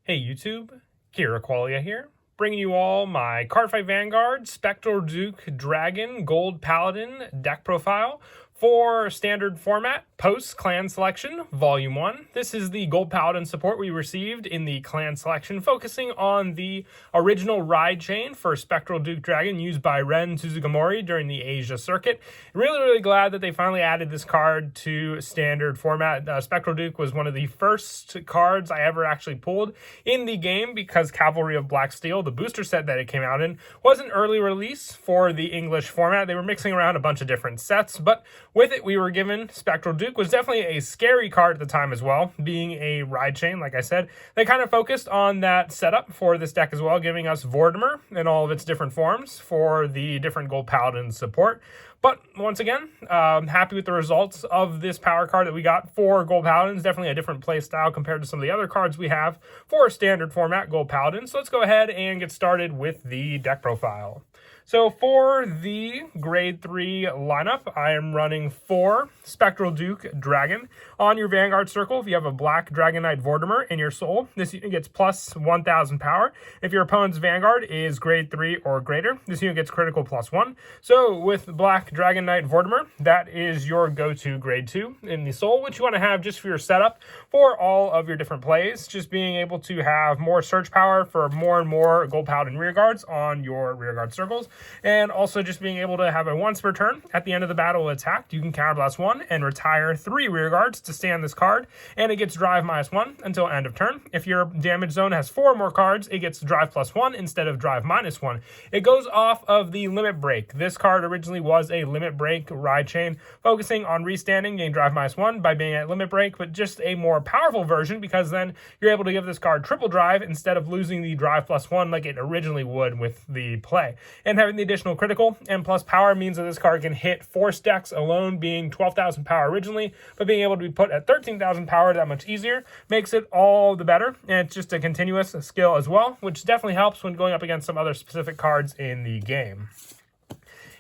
Hey YouTube, Kira Qualia here, bringing you all my Cardfight Vanguard Spectral Duke Dragon Gold Paladin deck profile for standard format, post clan selection, volume 1. This is the Gold Paladin support we received in the clan selection, focusing on the original ride chain for Spectral Duke Dragon used by Ren Suzugamori during the Asia circuit. Really glad that they finally added this card to standard format. Spectral Duke was one of the first cards I ever actually pulled in the game because Cavalry of Black Steel, the booster set that it came out in, was an early release for the English format. They were mixing around a bunch of different sets, but with it, we were given Spectral Duke. Was definitely a scary card at the time as well, being a ride chain, like I said. They kind of focused on that setup for this deck as well, giving us Vortimer in all of its different forms for the different Gold Paladin support. But once again, happy with the results of this power card that we got for Gold Paladins. Definitely a different play style compared to some of the other cards we have for standard format Gold Paladin. So let's go ahead and get started with the deck profile. So for the grade 3 lineup, I am running 4 Spectral Duke Dragon. On your Vanguard circle, if you have a black Dragon Knight Vortimer in your soul, this unit gets plus 1000 power. If your opponent's Vanguard is grade 3 or greater, this unit gets critical plus 1. So with black Dragon Knight Vortimer, that is your go-to grade 2 in the soul, which you want to have just for your setup for all of your different plays. Just being able to have more search power for more and more Gold Paladin rearguards on your rearguard circles. And also just being able to have a once per turn at the end of the battle attacked, you can counterblast 1 and retire 3 rearguards to stay on this card, and it gets drive -1 until end of turn. If your damage zone has 4 more cards, it gets drive +1 instead of drive -1. It goes off of the limit break. This card originally was a limit break ride chain, focusing on restanding, getting drive -1 by being at limit break, but just a more powerful version because then you're able to give this card triple drive instead of losing the drive +1 like it originally would with the play. And having the additional critical and plus power means that this card can hit force decks alone, being 12,000 power originally, but being able to be put at 13,000 power that much easier makes it all the better. And it's just a continuous skill as well, which definitely helps when going up against some other specific cards in the game.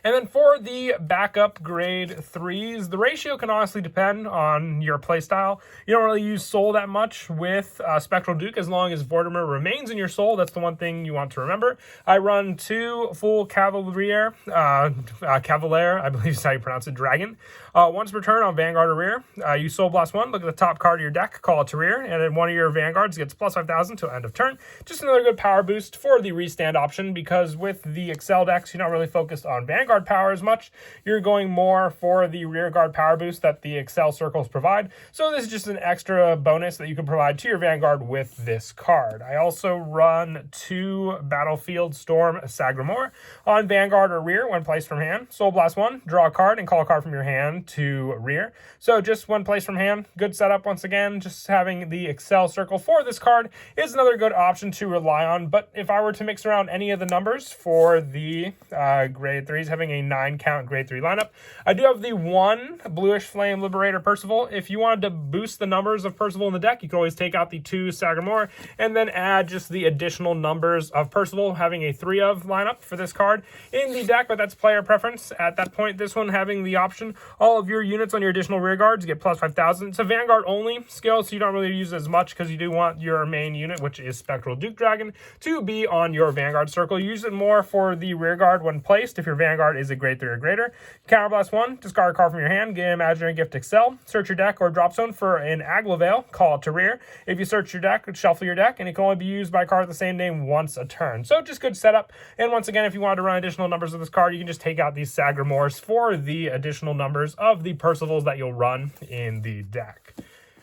And then for the backup grade 3s, the ratio can honestly depend on your playstyle. You don't really use soul that much with Spectral Duke as long as Vortimer remains in your soul. That's the one thing you want to remember. I run 2 full Cavalier, I believe is how you pronounce it, Dragon. Once per turn on Vanguard or rear, you Soul Blast 1, look at the top card of your deck, call it to rear, and then one of your Vanguards gets plus 5,000 till end of turn. Just another good power boost for the restand option because with the Excel decks, you're not really focused on Vanguard power as much. You're going more for the rear guard power boost that the Excel circles provide. So this is just an extra bonus that you can provide to your Vanguard with this card. I also run 2 Battlefield Storm Sagramore on Vanguard or rear when placed from hand. Soul Blast 1, draw a card and call a card from your hand to rear. So just one place from hand. Good setup once again. Just having the Excel circle for this card is another good option to rely on. But if I were to mix around any of the numbers for the grade 3s, having a 9 count grade 3 lineup, I do have the 1 Bluish Flame Liberator Percival. If you wanted to boost the numbers of Percival in the deck, you could always take out the 2 Sagramore and then add just the additional numbers of Percival, having a 3 of lineup for this card in the deck, but that's player preference. At that point, this one having the option, all of your units on your additional rear guards get plus 5,000. It's a Vanguard only skill, so you don't really use it as much because you do want your main unit, which is Spectral Duke Dragon, to be on your Vanguard circle. You use it more for the rear guard when placed if your Vanguard is a grade 3 or greater. Counterblast 1, discard a card from your hand, get an Imaginary Gift Excel, search your deck or drop zone for an Aglavale, call it to rear. If you search your deck, shuffle your deck, and it can only be used by a card with the same name once a turn. So just good setup. And once again, if you wanted to run additional numbers of this card, you can just take out these Sagramores for the additional numbers of the Percivals that you'll run in the deck.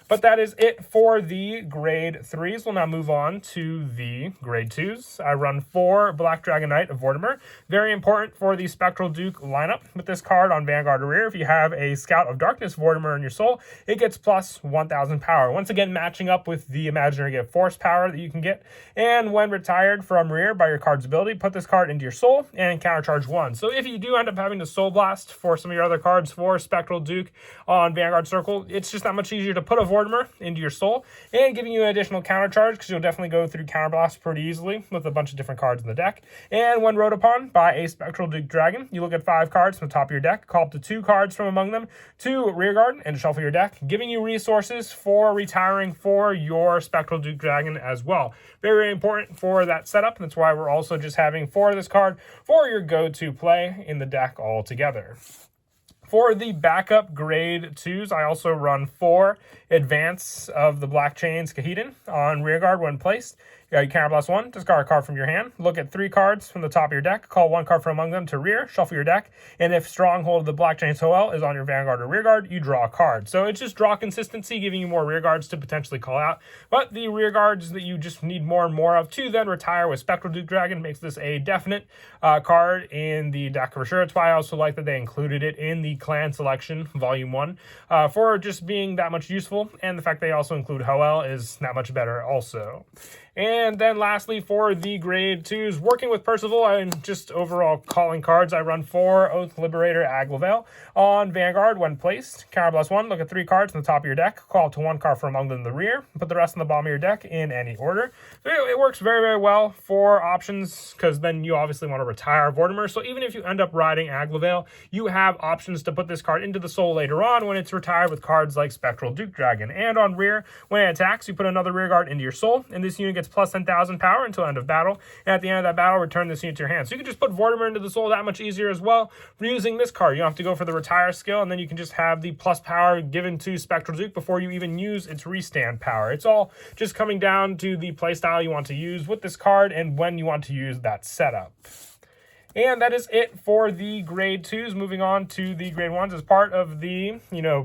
But that is it for the grade 3s. We'll now move on to the grade 2s. I run 4 Black Dragon Knight of Vortimer. Very important for the Spectral Duke lineup. With this card on Vanguard or rear, if you have a Scout of Darkness Vortimer in your soul, it gets plus 1,000 power. Once again, matching up with the Imaginary Gift Force power that you can get. And when retired from rear by your card's ability, put this card into your soul and countercharge 1. So if you do end up having to Soul Blast for some of your other cards for Spectral Duke on Vanguard Circle, it's just that much easier to put a Vortimer Vortimer into your soul, and giving you an additional counter charge, because you'll definitely go through counterblast pretty easily with a bunch of different cards in the deck. And when rode upon by a Spectral Duke Dragon, you look at 5 cards from the top of your deck, call up to 2 cards from among them to rearguard and shuffle your deck, giving you resources for retiring for your Spectral Duke Dragon as well. Very, very important for that setup. That's why we're also just having 4 of this card for your go-to play in the deck altogether. For the backup grade 2s, I also run 4 Advance of the Black Chains Kahedin on rearguard when placed. You counterblast 1, discard a card from your hand, look at 3 cards from the top of your deck, call 1 card from among them to rear, shuffle your deck, and if Stronghold of the Black Chains Hoel is on your Vanguard or rearguard, you draw a card. So it's just draw consistency, giving you more rearguards to potentially call out, but the rearguards that you just need more and more of to then retire with Spectral Duke Dragon makes this a definite card in the deck for sure. That's why I also like that they included it in the Clan Selection Volume 1 for just being that much useful, and the fact they also include Hoel is that much better also. And then lastly, for the grade 2s, working with Percival and just overall calling cards, I run 4 Oath Liberator Aglavale on Vanguard when placed. Counterblast 1, look at 3 cards on the top of your deck, call to 1 card from among them in the rear, put the rest on the bottom of your deck in any order. So it works very, very well for options, because then you obviously want to retire Vortimer. So even if you end up riding Aglavale, you have options to put this card into the soul later on when it's retired with cards like Spectral Duke Dragon. And on rear, when it attacks, you put another rearguard into your soul, and this unit gets plus 10,000 power until end of battle, and at the end of that battle, return this unit to your hand. So you can just put Vortimer into the soul that much easier as well for using this card. You don't have to go for the retire skill, and then you can just have the plus power given to Spectral Duke before you even use its restand power. It's all just coming down to the playstyle you want to use with this card and when you want to use that setup. And that is it for the grade 2s. Moving on to the grade 1s as part of the,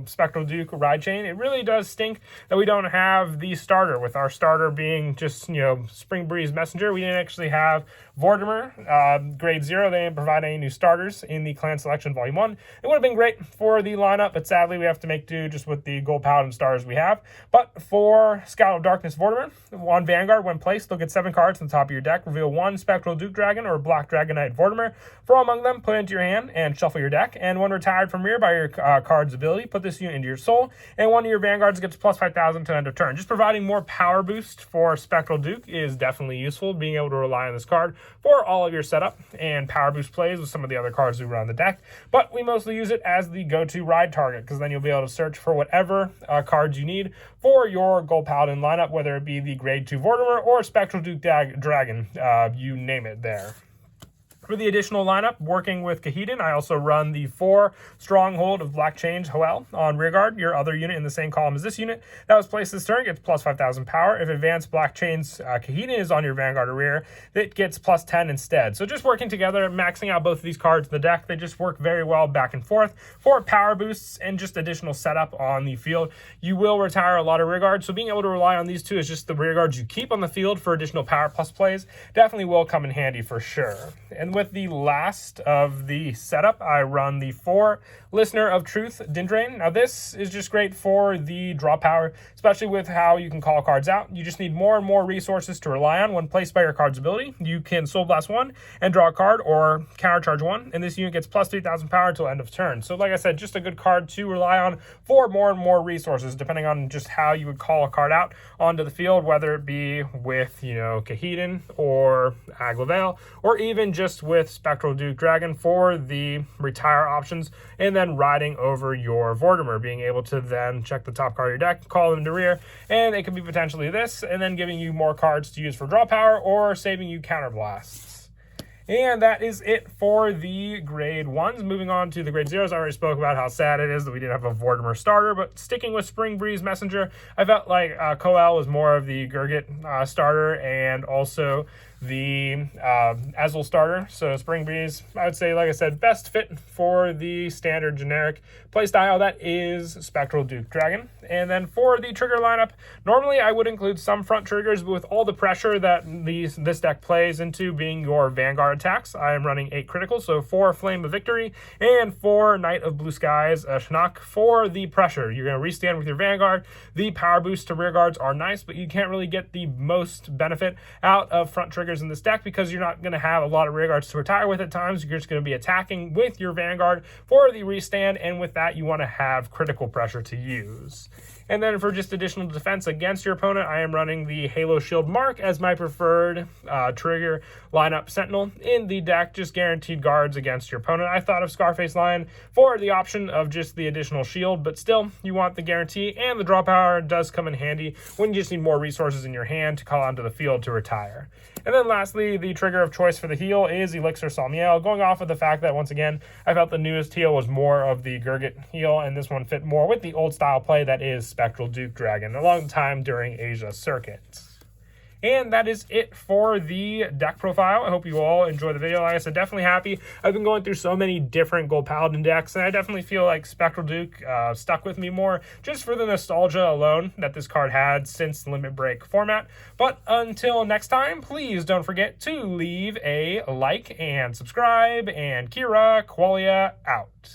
Spectral Duke ride chain. It really does stink that we don't have the starter, with our starter being just, Spring Breeze Messenger. We didn't actually have Vortimer, grade 0. They didn't provide any new starters in the Clan Selection Volume 1. It would have been great for the lineup, but sadly we have to make do just with the Gold Paladin starters we have. But for Scout of Darkness Vortimer, on Vanguard, when placed, look at 7 cards on the top of your deck, reveal 1 Spectral Duke Dragon or Black Dragonite Vortimer. From among them, put it into your hand and shuffle your deck. And when retired from rear by your card's ability, put this unit into your soul. And one of your Vanguards gets plus 5,000 to end of turn. Just providing more power boost for Spectral Duke is definitely useful, being able to rely on this card for all of your setup and power boost plays with some of the other cards we run on the deck. But we mostly use it as the go-to ride target, because then you'll be able to search for whatever cards you need for your Gold Paladin lineup, whether it be the grade 2 Vortimer or Spectral Duke Dragon, you name it there. For the additional lineup, working with Kahedin, I also run the 4 Stronghold of Black Chains Hoel on rearguard. Your other unit in the same column as this unit that was placed this turn gets plus 5,000 power. If Advanced Black Chains Kahedin is on your Vanguard or rear, it gets plus 10 instead. So just working together, maxing out both of these cards in the deck, they just work very well back and forth for power boosts and just additional setup on the field. You will retire a lot of rearguards, so being able to rely on these 2 as just the rearguards you keep on the field for additional power plus plays definitely will come in handy for sure. And with the last of the setup, I run the 4 Listener of Truth Dindrain. Now this is just great for the draw power, especially with how you can call cards out. You just need more and more resources to rely on when placed by your card's ability. You can Soul Blast 1 and draw a card, or Counter Charge 1, and this unit gets plus 3,000 power until end of turn. So like I said, just a good card to rely on for more and more resources, depending on just how you would call a card out onto the field, whether it be with, Kahedin or Aglavale, or even just with Spectral Duke Dragon for the retire options, and then riding over your Vortimer, being able to then check the top card of your deck, call them to rear, and it could be potentially this, and then giving you more cards to use for draw power or saving you counter blasts. And that is it for the grade 1s. Moving on to the grade 0s, I already spoke about how sad it is that we didn't have a Vortimer starter, but sticking with Spring Breeze Messenger, I felt like Koel was more of the Gurgit starter, and also the Azul starter. So Spring Breeze, I would say, like I said, best fit for the standard generic playstyle that is Spectral Duke Dragon. And then for the trigger lineup, normally I would include some front triggers, but with all the pressure that this deck plays into being your Vanguard attacks, I am running 8 criticals, so 4 Flame of Victory and 4 Knight of Blue Skies Shinnok for the pressure. You're going to restand with your Vanguard. The power boosts to rear guards are nice, but you can't really get the most benefit out of front triggers in this deck because you're not going to have a lot of rear guards to retire with at times. You're just going to be attacking with your Vanguard for the restand, and with that you want to have critical pressure to use. And then for just additional defense against your opponent, I am running the Halo Shield Mark as my preferred trigger lineup Sentinel in the deck, just guaranteed guards against your opponent. I thought of Scarface Lion for the option of just the additional shield, but still, you want the guarantee, and the draw power does come in handy when you just need more resources in your hand to call onto the field to retire. And then lastly, the trigger of choice for the heal is Elixir Salmiel, going off of the fact that, once again, I felt the newest heal was more of the Gurgit heal, and this one fit more with the old style play that is Spectral Duke Dragon, a long time during Asia circuits. And that is it for the deck profile. I hope you all enjoy the video. Like I said, definitely happy. I've been going through so many different Gold Paladin decks, and I definitely feel like Spectral Duke stuck with me more just for the nostalgia alone that this card had since the Limit Break format. But until next time, please don't forget to leave a like and subscribe, and Kira Qualia out.